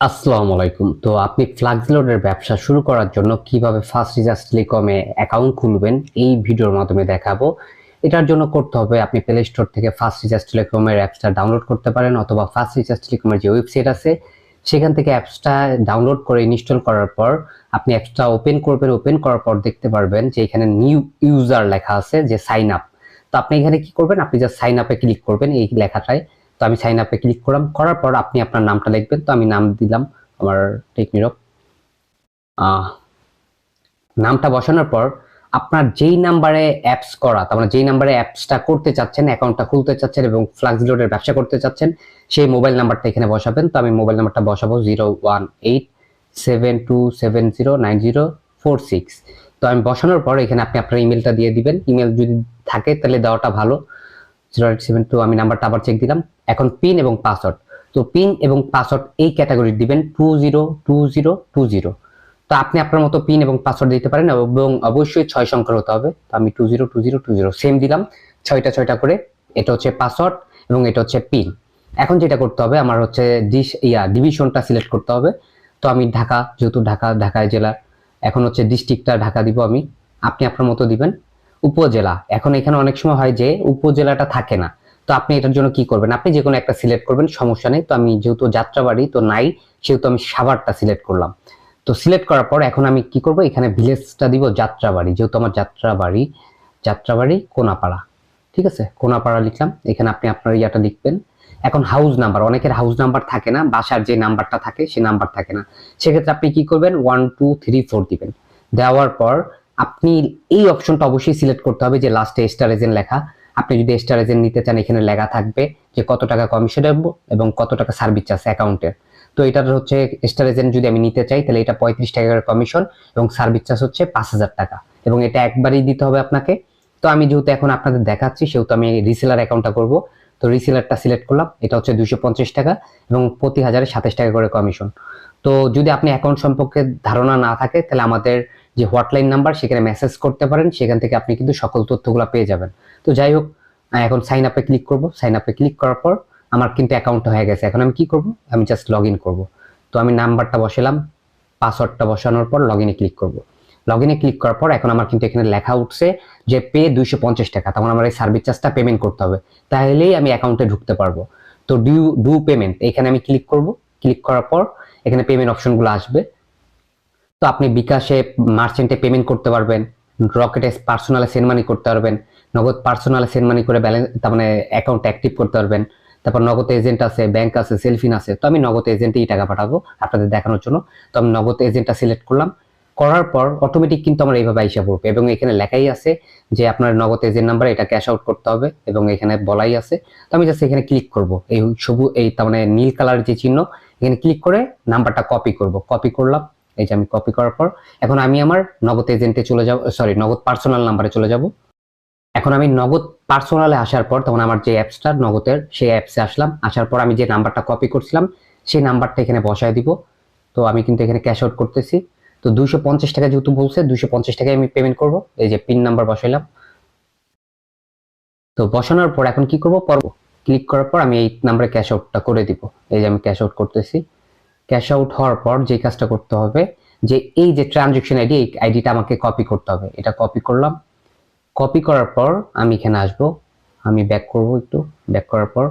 আসসালামু আলাইকুম। তো আপনি ফ্লাক্স লোডের ব্যবসা শুরু করার জন্য কিভাবে ফার্স্ট রিচার্জ টেলিকমে অ্যাকাউন্ট খুলবেন এই ভিডিওর মাধ্যমে দেখাবো। এটার জন্য করতে হবে আপনি প্লে স্টোর থেকে ফার্স্ট রিচার্জ টেলিকমের অ্যাপসটা ডাউনলোড করতে পারেন, অথবা ফার্স্ট রিচার্জ টেলিকমের যে ওয়েবসাইট আছে সেখান থেকে অ্যাপসটা ডাউনলোড করে ইনস্টল করার পর আপনি অ্যাপসটা ওপেন করবেন। ওপেন করার পর দেখতে পারবেন যে এখানে নিউ ইউজার লেখা আছে, যে সাইন আপ। তো আপনি এখানে কি করবেন, আপনি জাস্ট সাইন আপে ক্লিক করবেন এই লেখাটায়। তো আমি সাইন আপে ক্লিক করলাম, করার পর আপনি আপনার নামটা লিখবেন। তো আমি নাম দিলাম আমার টেকনিরব। নামটা বসানোর পর আপনার যেই নাম্বারে অ্যাপস করা, তার মানে যেই নাম্বারে অ্যাপসটা করতে চাচ্ছেন, অ্যাকাউন্টটা খুলতে চাচ্ছেন এবং ফ্লাক্স লোডের ব্যবসা করতে চাচ্ছেন, সেই মোবাইল নাম্বারটা এখানে বসাবেন। তো আমি মোবাইল নাম্বারটা বসাবো 01872709046। তো আমি বসানোর পর এখানে আপনি আপনার ইমেলটা দিয়ে দিবেন। ইমেল যদি থাকে তাহলে দেওয়াটা ভালো। 0872 আমি নাম্বারটা আবার চেক দিলাম। এখন পিন এবং পাসওয়ার্ড। তো পিন এবং পাসওয়ার্ড এই ক্যাটাগরি দিবেন 202020। তো আপনি আপনার মতো পিন এবং পাসওয়ার্ড দিতে পারেন এবং অবশ্যই 6 সংখ্যার হতে হবে। তো আমি 202020 সেম দিলাম, 6টা করে। এটা হচ্ছে পাসওয়ার্ড এবং এটা হচ্ছে পিন। এখন যেটা করতে হবে আমার হচ্ছে ডিভিশনটা সিলেক্ট করতে হবে। তো আমি ঢাকা, যেহেতু ঢাকায় জেলা, এখন হচ্ছে ডিস্ট্রিক্টটা ঢাকা দিব আমি। আপনি আপনার মতো দিবেন। উপজেলা, এখন এখানে অনেক সময় হয় যে উপজেলাটা থাকে না। তো আপনি এটার জন্য কি করবেন, আপনি যে কোনো একটা সিলেক্ট করবেন, সমস্যা নেই। তো আমি যেহেতু যাত্রাবাড়ি তো নাই, সেহেতু আমি সাভারটা সিলেক্ট করলাম। তো সিলেক্ট করার পর এখন আমি কি করব, এখানে ভিলেজটা দিব যাত্রাবাড়ি, যেহেতু আমার যাত্রাবাড়ি কোনাপাড়া। ঠিক আছে, কোনাপাড়া লিখলাম। এখানে আপনি আপনার ইয়াটা লিখবেন। এখন হাউস নাম্বার, অনেকের হাউস নাম্বার থাকে না, বাসার যে নাম্বারটা থাকে সে নাম্বার থাকে না। সেক্ষেত্রে আপনি কি করবেন, 1234 দিবেন। দেওয়ার পর আপনি এই অপশনটা অবশ্যই সিলেক্ট করতে হবে যে লাস্টে স্টার এজেন্ট লেখা। আপনি যদি স্টার এজেন্ট নিতে চান, এখানে লেখা থাকবে যে কত টাকা কমিশন দেবো এবং কত টাকা সার্ভিস চার্জ অ্যাকাউন্টের। তো এটার হচ্ছে স্টার এজেন্ট যদি আমি নিতে চাই তাহলে এটা 35 টাকার কমিশন এবং সার্ভিস চার্জ হচ্ছে 5,000 টাকা, এবং এটা একবারই দিতে হবে আপনাকে। তো আমি যেহেতু এখন আপনাদের দেখাচ্ছি সেহেতু আমি রিসেলার অ্যাকাউন্টটা করব। তো রিসেলারটা সিলেক্ট করলাম, এটা হচ্ছে 250 টাকা এবং প্রতি হাজারে 27 টাকা করে কমিশন। তো যদি আপনি অ্যাকাউন্ট সম্পর্কে ধারণা না থাকে তাহলে আমাদের যে হটলাইন নাম্বার সেখানে মেসেজ করতে পারেন, সেখান থেকে আপনি কিন্তু সকল তথ্যগুলো পেয়ে যাবেন। তো যাই হোক, এখন সাইন আপে ক্লিক করব। সাইন আপে ক্লিক করার পর আমার কিন্তু অ্যাকাউন্টটা হয়ে গেছে। এখন আমি কি করব, আমি জাস্ট লগ ইন করবো। তো আমি নাম্বারটা বসালাম, পাসওয়ার্ডটা বসানোর পর লগ ইনে ক্লিক করব। লগ ইনে ক্লিক করার পর এখন আমার কিন্তু এখানে লেখা উঠছে যে পে 250 টাকা, তখন আমার এই সার্ভিস চার্জটা পেমেন্ট করতে হবে, তাহলেই আমি অ্যাকাউন্টে ঢুকতে পারবো। তো ডু পেমেন্ট এখানে আমি ক্লিক করব। ক্লিক করার পর এখানে পেমেন্ট অপশনগুলো আসবে। তো আপনি বিকাশে, মার্চেন্টে পেমেন্ট করতে পারবেন, রকেটে পার্সোনালে সেন্ড মানি করতে পারবেন, নগদ পার্সোনালে সেন্ড মানি করে ব্যালেন্স, তার মানে অ্যাকাউন্ট অ্যাক্টিভ করতে পারবেন। তারপর নগদ এজেন্ট আছে, ব্যাংক আছে, সেলফিন আছে। তো আমি নগদ এজেন্টেই টাকা পাঠাবো আপনাদের দেখানোর জন্য। তো আমি নগদ এজেন্টটা সিলেক্ট করলাম। করার পর অটোমেটিক কিন্তু আমার এইভাবে আইসা পড়বে এবং এখানে লেখাই আছে যে আপনার নগদ এজেন্ট নাম্বার, এটা ক্যাশ আউট করতে হবে এবং এখানে বলাই আছে। তো আমি জাস্ট এখানে ক্লিক করব, এই সবুজ এই তার মানে নীল কালার যে চিহ্ন, এখানে ক্লিক করে নাম্বারটা কপি করব। কপি করলাম, এই যে আমি কপি করার পর এখন আমি আমার নগদ এজেন্টে চলে যাব, সরি নগদ পার্সোনাল নাম্বারে চলে যাব। এখন আমি নগদ পার্সোনালে আসার পর তখন আমার যে অ্যাপসটা নগদের, সেই অ্যাপসে আসলাম। আসার পর আমি যে নাম্বারটা কপি করছিলাম সেই নাম্বারটা এখানে বসায় দিব। তো আমি কিন্তু এখানে ক্যাশ আউট করতেছি। তো 250 টাকা যেহেতু বলছে, 250 টাকায় আমি পেমেন্ট করব। এই যে পিন নাম্বার বসাইলাম। তো বসানোর পর এখন কি করব, ক্লিক করার পর আমি এই নাম্বারে ক্যাশ আউটটা করে দিব। এই যে আমি ক্যাশ আউট করতেছি। ক্যাশ আউট হওয়ার পর যে কাজটা করতে হবে, যে এই যে ট্রানজেকশন আইডি, এই আইডিটা আমাকে কপি করতে হবে। এটা কপি করলাম। কপি করার পর আমি এখানে আসব, আমি ব্যাক করব একটু। ব্যাক করার পর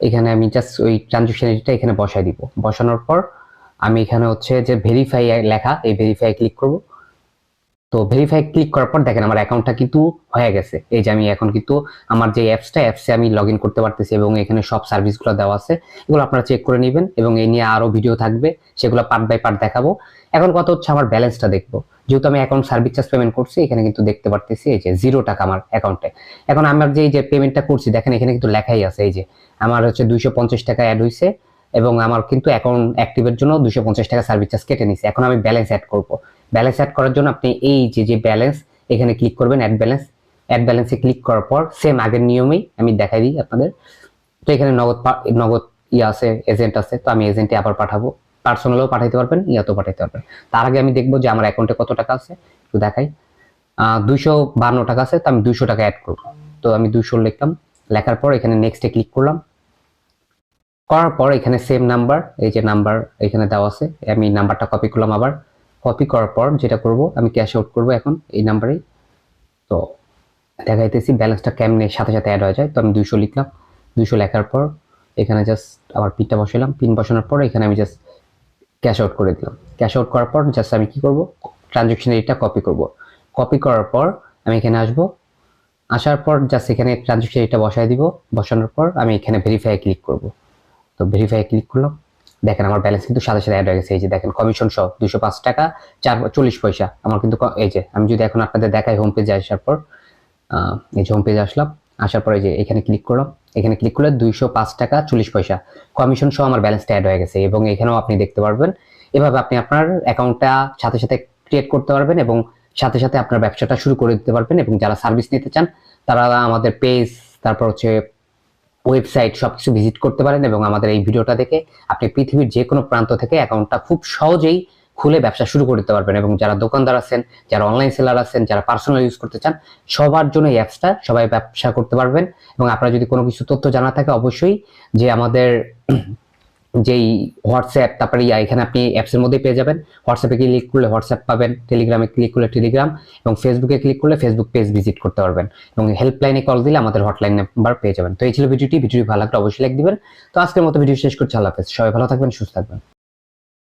এখানে আমি জাস্ট ওই ট্রানজেকশন আইডিটা এখানে বসাই দিব। বসানোর পর আমি এখানে হচ্ছে যে ভেরিফাই লেখা, এই ভেরিফাই ক্লিক করব। তো ভেরিফাই ক্লিক করার পর দেখেন আমার অ্যাকাউন্টটা কিন্তু হয়ে গেছে। এই যে আমি এখন কিন্তু আমার যে অ্যাপসে আমি লগ ইন করতে পারতেছি এবং এখানে সব সার্ভিসগুলো দেওয়া আছে। এগুলো আপনারা চেক করে নেবেন এবং এই নিয়ে আরো ভিডিও থাকবে, সেগুলো পার্ট বাই পার্ট দেখাবো। এখন কথা হচ্ছে আমার ব্যালেন্সটা দেখবো। যেহেতু আমি অ্যাকাউন্ট সার্ভিস চার্জ পেমেন্ট করছি, এখানে কিন্তু দেখতে পারতেছি এই যে 0 টাকা আমার অ্যাকাউন্টে। এখন আমার যে পেমেন্টটা করছি দেখেন এখানে কিন্তু লেখাই আছে, এই যে আমার হচ্ছে 250 টাকা অ্যাড হয়েছে এবং আমার কিন্তু অ্যাকাউন্ট অ্যাক্টিভের জন্য 250 টাকা সার্ভিস চার্জ কেটে নিছে। এখন আমি ব্যালেন্স অ্যাড করব। ব্যালেন্স অ্যাড করার জন্য আপনি এই যে ব্যালেন্স, এখানে ক্লিক করবেন, অ্যাড ব্যালেন্স। অ্যাড ব্যালেন্সে ক্লিক করার পর সেম আগের নিয়মেই আমি দেখাই দিই আপনাদের। তো এখানে নগদ আছে, এজেন্ট আছে। তো আমি এজেন্টে আবার পাঠাবো, পার্সোনালও পাঠাইতে পারবেন, ইয়াতেও পাঠাইতে পারবেন। তার আগে আমি দেখবো যে আমার অ্যাকাউন্টে কত টাকা আছে, একটু দেখাই। 252 টাকা আছে। তো আমি 200 টাকা অ্যাড করবো। তো আমি 200 লিখলাম। লেখার পর এখানে নেক্সটে ক্লিক করলাম। করার পর এখানে সেম নাম্বার, এই যে নাম্বার এখানে দেওয়া আছে, আমি নাম্বারটা কপি করলাম। আবার কপি করার পর যেটা করব, আমি ক্যাশ আউট করব এখন এই নাম্বারেই। তো দেখাইতেছি ব্যালেন্সটা কেমনে সাথে সাথে অ্যাড হয়ে যায়। তো আমি 200 লিখলাম, 200 লেখার পর এখানে জাস্ট আবার পিনটা বসালাম, পিন বসানোর পর এখানে আমি জাস্ট ক্যাশ আউট করে দিলাম। ক্যাশ আউট করার পর জাস্ট আমি কি করব, ট্রানজ্যাকশন আইডিটা কপি করব। কপি করার পর আমি এখানে আসব, আসার পর জাস্ট এখানে ট্রানজ্যাকশন আইডিটা বসাই দিব। বসানোর পর আমি এখানে ভেরিফাই ক্লিক করব। তো ভেরিফাই ক্লিক করলাম, দেখেন আমার ব্যালেন্স কিন্তু সাথে সাথে অ্যাড হয়ে গেছে। এই যে দেখেন কমিশন সহ 205 টাকা 40 পয়সা আমার কিন্তু এই যে আমি যদি এখন আপনাদের দেখাই হোম পেজে আসার পর, এই যে হোম পেজে আসলাম, আসার পরে যে এখানে ক্লিক করলাম, এখানে ক্লিক করলে 205 টাকা 40 পয়সা কমিশন সহ আমার ব্যালেন্সটা অ্যাড হয়ে গেছে। এবং এখানেও আপনি দেখতে পারবেন, এভাবে আপনি আপনার অ্যাকাউন্টটা সাথে সাথে ক্রিয়েট করতে পারবেন এবং সাথে সাথে আপনার ব্যবসাটা শুরু করে দিতে পারবেন। এবং যারা সার্ভিস নিতে চান তারা আমাদের পেজ, তারপর হচ্ছে ওয়েবসাইট সবকিছু ভিজিট করতে পারেন এবং আমাদের এই ভিডিওটা দেখে আপনি পৃথিবীর যে কোনো প্রান্ত থেকে অ্যাকাউন্টটা খুব সহজেই খুলে ব্যবসা শুরু করতে পারবেন। এবং যারা দোকানদার আছেন, যারা অনলাইন সেলার আছেন, যারা পার্সোনাল ইউজ করতে চান, সবার জন্য এই অ্যাপসটা সবাই ব্যবসা করতে পারবেন। এবং আপনারা যদি কোনো কিছু তথ্য জানা থাকে অবশ্যই যে আমাদের যেই হোয়াটসঅ্যাপ, তারপরে এখানে আপনি অ্যাপসের মধ্যেই পেয়ে যাবেন। হোয়াটসঅ্যাপে ক্লিক করলে হোয়াটসঅ্যাপ পাবেন, টেলিগ্রামে ক্লিক করলে টেলিগ্রাম, এবং ফেসবুকে ক্লিক করলে ফেসবুক পেজ ভিজিট করতে পারবেন। এবং হেল্পলাইনে কল দিলে আমাদের হটলাইন নাম্বার পেয়ে যাবেন। তো এই ছিল ভিডিওটি ভালো লাগলে অবশ্যই লাইক দিবেন। তো আজকের মতো ভিডিও শেষ করছি, আল্লাহ হাফেজ। সবাই ভালো থাকবেন, সুস্থ থাকবেন।